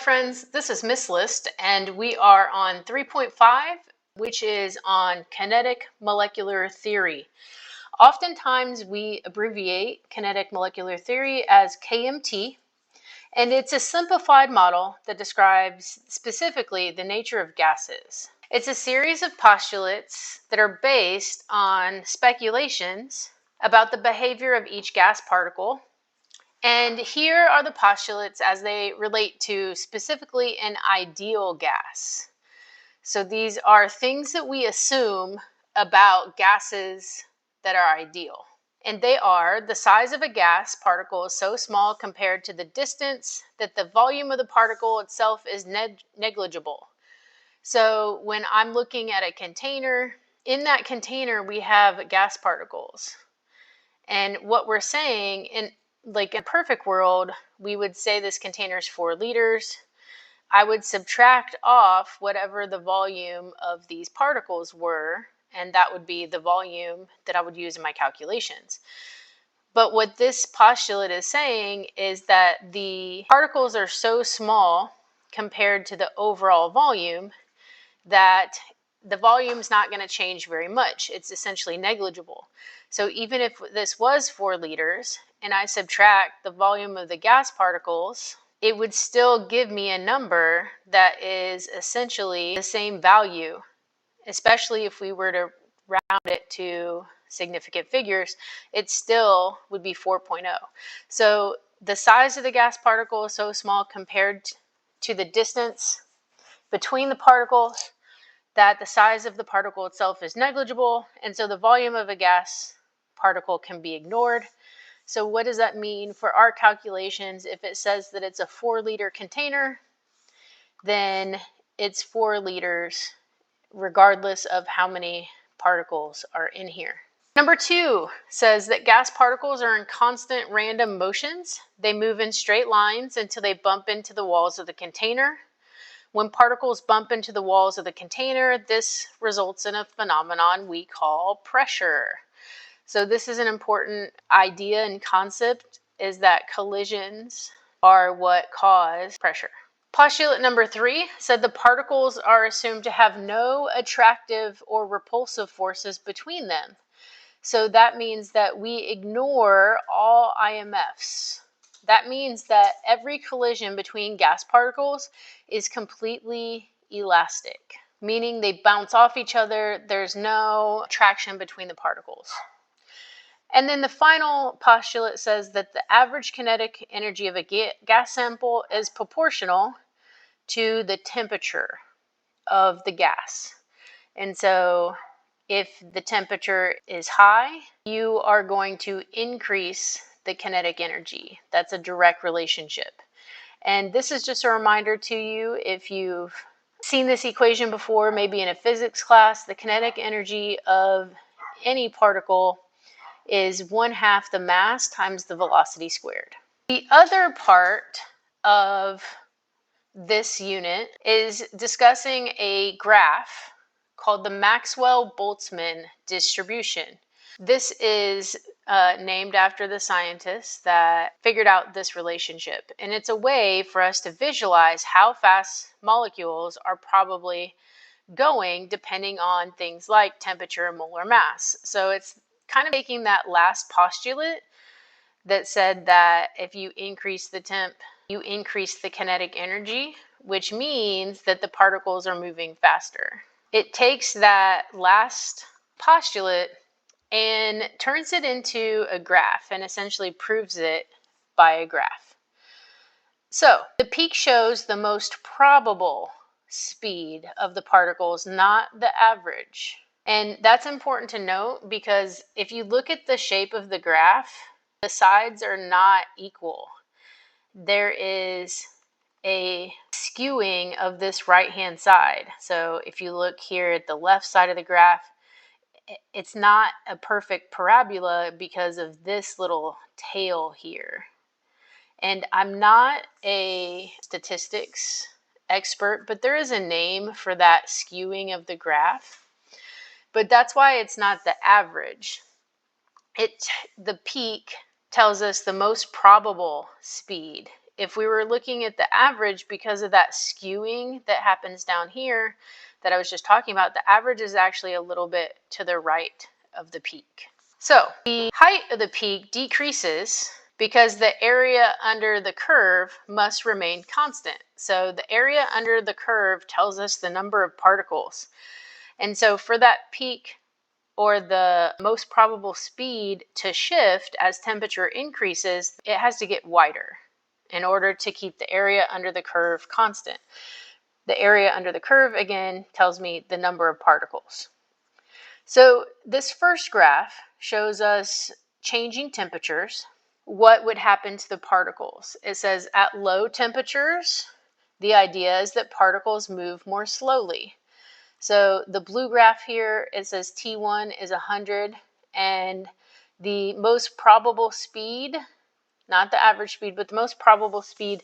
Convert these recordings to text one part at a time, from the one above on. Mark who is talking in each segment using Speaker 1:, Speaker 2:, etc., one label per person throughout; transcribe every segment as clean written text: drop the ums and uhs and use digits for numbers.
Speaker 1: friends, this is Miss List, and we are on 3.5, which is on kinetic molecular theory. Oftentimes we abbreviate kinetic molecular theory as KMT, and it's a simplified model that describes specifically the nature of gases. It's a series of postulates that are based on speculations about the behavior of each gas particle. And here are the postulates as they relate to specifically an ideal gas. So these are things that we assume about gases that are ideal. And they are: the size of a gas particle is so small compared to the distance that the volume of the particle itself is negligible. So when I'm looking at a container, in that container we have gas particles. And what we're saying, in a perfect world, we would say this container is 4 liters. I would subtract off whatever the volume of these particles were, and that would be the volume that I would use in my calculations. But what this postulate is saying is that the particles are so small compared to the overall volume that the volume's not going to change very much. It's essentially negligible. So even if this was 4 liters and I subtract the volume of the gas particles, it would still give me a number that is essentially the same value, especially if we were to round it to significant figures. It still would be 4.0. So the size of the gas particle is so small compared to the distance between the particles that the size of the particle itself is negligible, and so the volume of a gas particle can be ignored. So what does that mean for our calculations? If it says that it's a 4-liter container, then it's 4 liters regardless of how many particles are in here. Number 2 says that gas particles are in constant random motions. They move in straight lines until they bump into the walls of the container. When particles bump into the walls of the container, this results in a phenomenon we call pressure. So this is an important idea and concept, is that collisions are what cause pressure. Postulate number 3 said the particles are assumed to have no attractive or repulsive forces between them. So that means that we ignore all IMFs. That means that every collision between gas particles is completely elastic, meaning they bounce off each other. There's no traction between the particles. And then the final postulate says that the average kinetic energy of a gas sample is proportional to the temperature of the gas. And so if the temperature is high, you are going to increase the kinetic energy. That's a direct relationship. And this is just a reminder to you, if you've seen this equation before, maybe in a physics class, the kinetic energy of any particle is 1/2 the mass times the velocity squared. The other part of this unit is discussing a graph called the Maxwell-Boltzman distribution. This is named after the scientist that figured out this relationship. And it's a way for us to visualize how fast molecules are probably going depending on things like temperature and molar mass. So it's kind of taking that last postulate that said that if you increase the temp, you increase the kinetic energy, which means that the particles are moving faster. It takes that last postulate and turns it into a graph and essentially proves it by a graph. So the peak shows the most probable speed of the particles, not the average. And that's important to note because if you look at the shape of the graph, the sides are not equal. There is a skewing of this right-hand side. So if you look here at the left side of the graph, it's not a perfect parabola because of this little tail here. And I'm not a statistics expert, but there is a name for that skewing of the graph. But that's why it's not the average. The peak tells us the most probable speed if we were looking at the average, because of that skewing that happens down here that I was just talking about, the average is actually a little bit to the right of the peak. So the height of the peak decreases because the area under the curve must remain constant. So the area under the curve tells us the number of particles. And so for that peak, or the most probable speed to shift as temperature increases, it has to get wider in order to keep the area under the curve constant. The area under the curve, again, tells me the number of particles. So this first graph shows us changing temperatures. What would happen to the particles? It says at low temperatures, the idea is that particles move more slowly. So the blue graph here, it says T1 is 100, and the most probable speed, not the average speed, but the most probable speed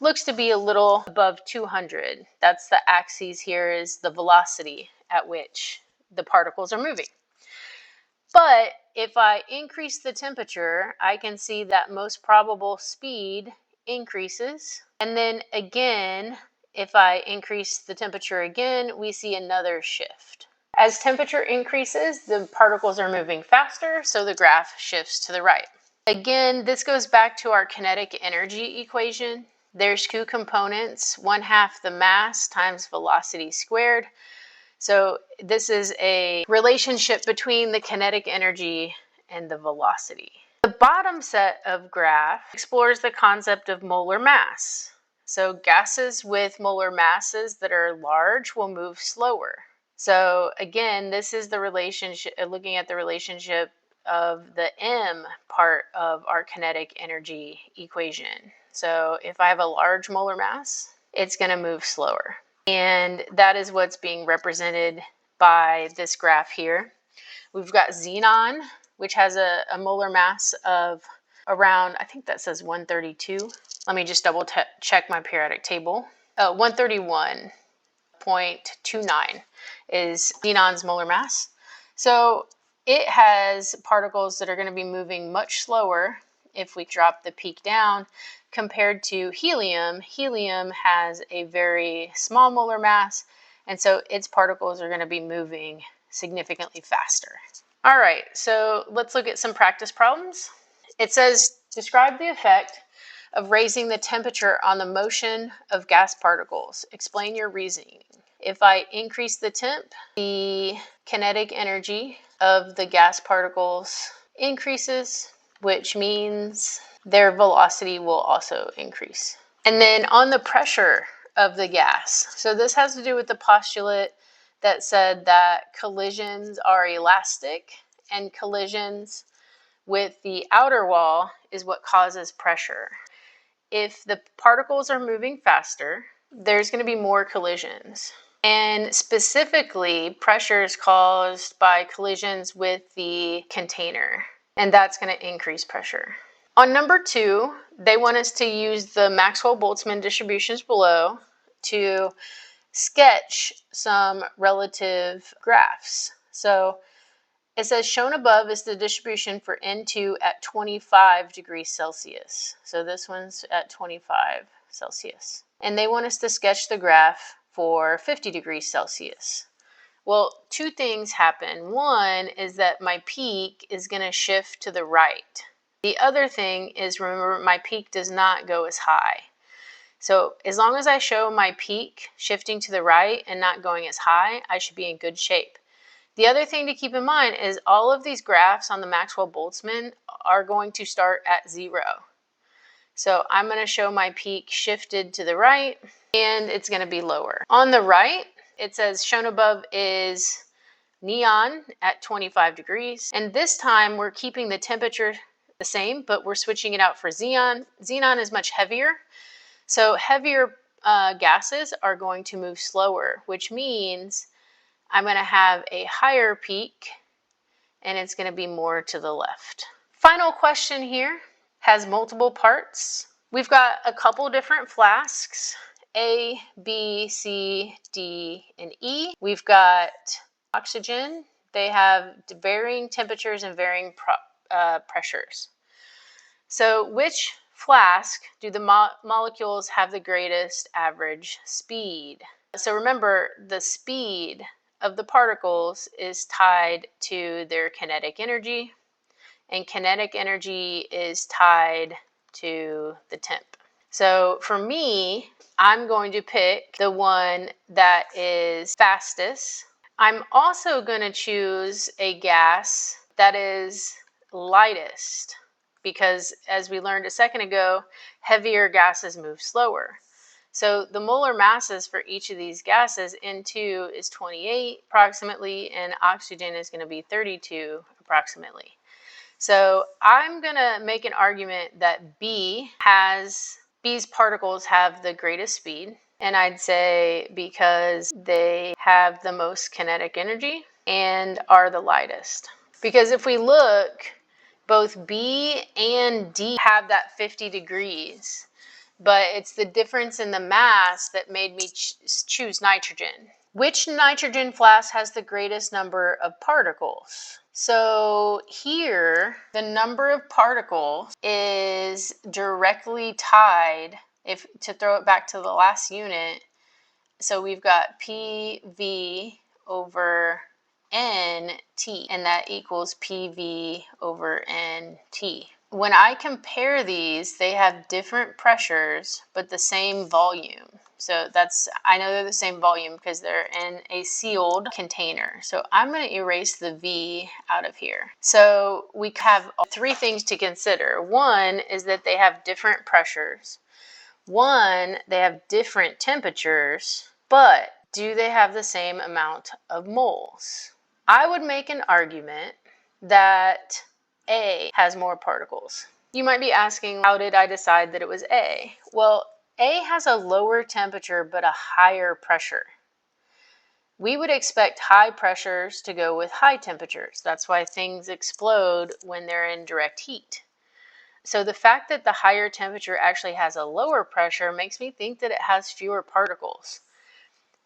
Speaker 1: looks to be a little above 200. That's the axis here, is the velocity at which the particles are moving. But if I increase the temperature, I can see that most probable speed increases. And then again, if I increase the temperature again, we see another shift. As temperature increases, the particles are moving faster, so the graph shifts to the right. Again, this goes back to our kinetic energy equation. There's two components, 1/2 the mass times velocity squared. So this is a relationship between the kinetic energy and the velocity. The bottom set of graph explores the concept of molar mass. So gases with molar masses that are large will move slower. So again, this is the relationship, looking at the relationship of the M part of our kinetic energy equation. So if I have a large molar mass, it's going to move slower. And that is what's being represented by this graph here. We've got xenon, which has a molar mass of around, I think that says 132. Let me just double check my periodic table. 131.29 is xenon's molar mass. So it has particles that are going to be moving much slower if we drop the peak down compared to helium. Helium has a very small molar mass, and so its particles are going to be moving significantly faster. All right, so let's look at some practice problems. It says, describe the effect of raising the temperature on the motion of gas particles. Explain your reasoning. If I increase the temp, the kinetic energy of the gas particles increases, which means their velocity will also increase. And then on the pressure of the gas. So this has to do with the postulate that said that collisions are elastic, and collisions with the outer wall is what causes pressure. If the particles are moving faster, there's going to be more collisions. And specifically, pressure is caused by collisions with the container, and that's going to increase pressure. On number 2, they want us to use the Maxwell-Boltzman distributions below to sketch some relative graphs. So it says, shown above is the distribution for N2 at 25 degrees Celsius. So this one's at 25 Celsius. And they want us to sketch the graph for 50 degrees Celsius. Well, two things happen. One is that my peak is going to shift to the right. The other thing is, remember, my peak does not go as high. So as long as I show my peak shifting to the right and not going as high, I should be in good shape. The other thing to keep in mind is all of these graphs on the Maxwell-Boltzman are going to start at 0. So I'm going to show my peak shifted to the right, and it's going to be lower. On the right, it says shown above is neon at 25 degrees. And this time we're keeping the temperature the same, but we're switching it out for xenon. Xenon is much heavier. So heavier gases are going to move slower, which means I'm going to have a higher peak, and it's going to be more to the left. Final question here has multiple parts. We've got a couple different flasks, A, B, C, D, and E. We've got oxygen. They have varying temperatures and varying pressures. So which flask do the molecules have the greatest average speed? So remember, the speed of the particles is tied to their kinetic energy, and kinetic energy is tied to the temp. So for me, I'm going to pick the one that is fastest. I'm also going to choose a gas that is lightest, because as we learned a second ago, heavier gases move slower. So the molar masses for each of these gases, N2 is 28 approximately, and oxygen is going to be 32 approximately. So I'm going to make an argument that B's particles have the greatest speed, and I'd say because they have the most kinetic energy and are the lightest. Because if we look, both B and D have that 50 degrees, but it's the difference in the mass that made me choose nitrogen. Which nitrogen flask has the greatest number of particles? So here, the number of particles is directly tied, if to throw it back to the last unit. So we've got PV over NT, and that equals PV over NT. When I compare these, they have different pressures, but the same volume. So I know they're the same volume because they're in a sealed container. So I'm going to erase the V out of here. So we have three things to consider. One is that they have different pressures. One, they have different temperatures, but do they have the same amount of moles? I would make an argument that A has more particles. You might be asking, how did I decide that it was A? Well, A has a lower temperature but a higher pressure. We would expect high pressures to go with high temperatures. That's why things explode when they're in direct heat. So the fact that the higher temperature actually has a lower pressure makes me think that it has fewer particles.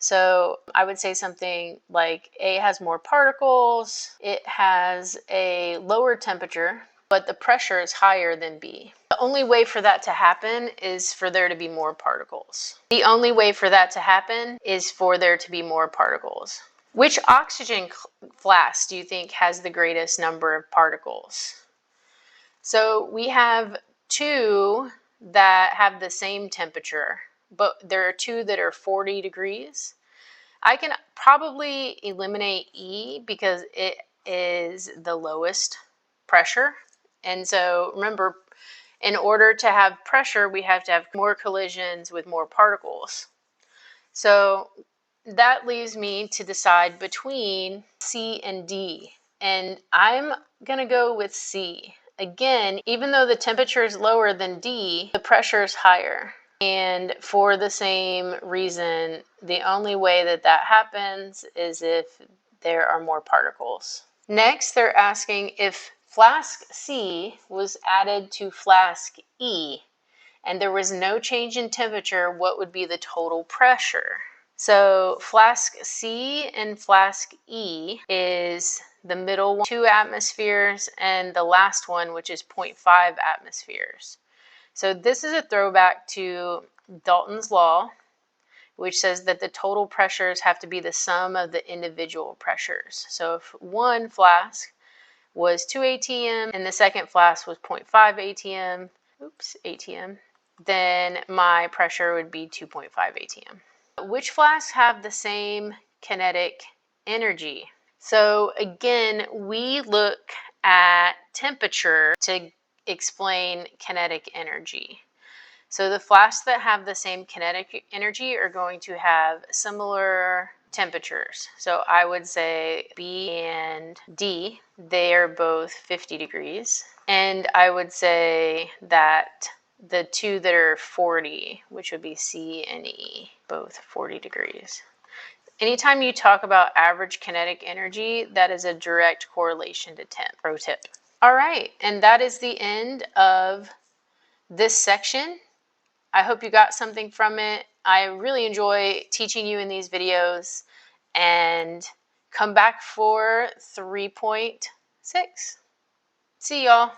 Speaker 1: So I would say something like A has more particles, it has a lower temperature, but the pressure is higher than B. The only way for that to happen is for there to be more particles. The only way for that to happen is for there to be more particles. Which oxygen flask do you think has the greatest number of particles? So we have two that have the same temperature, but there are two that are 40 degrees. I can probably eliminate E because it is the lowest pressure. And so remember, in order to have pressure, we have to have more collisions with more particles. So that leaves me to decide between C and D. And I'm going to go with C. Again, even though the temperature is lower than D, the pressure is higher. And for the same reason, the only way that that happens is if there are more particles. Next, they're asking if flask C was added to flask E and there was no change in temperature, what would be the total pressure? So flask C and flask E is the middle one, 2 atmospheres, and the last one, which is 0.5 atmospheres. So this is a throwback to Dalton's law, which says that the total pressures have to be the sum of the individual pressures. So if one flask was 2 atm and the second flask was 0.5 atm, then my pressure would be 2.5 atm. Which flasks have the same kinetic energy? So again, we look at temperature to explain kinetic energy. So the flasks that have the same kinetic energy are going to have similar temperatures. So I would say B and D, they are both 50 degrees. And I would say that the two that are 40, which would be C and E, both 40 degrees. Anytime you talk about average kinetic energy, that is a direct correlation to temp. Pro tip. All right, and that is the end of this section. I hope you got something from it. I really enjoy teaching you in these videos, and come back for 3.6. See y'all.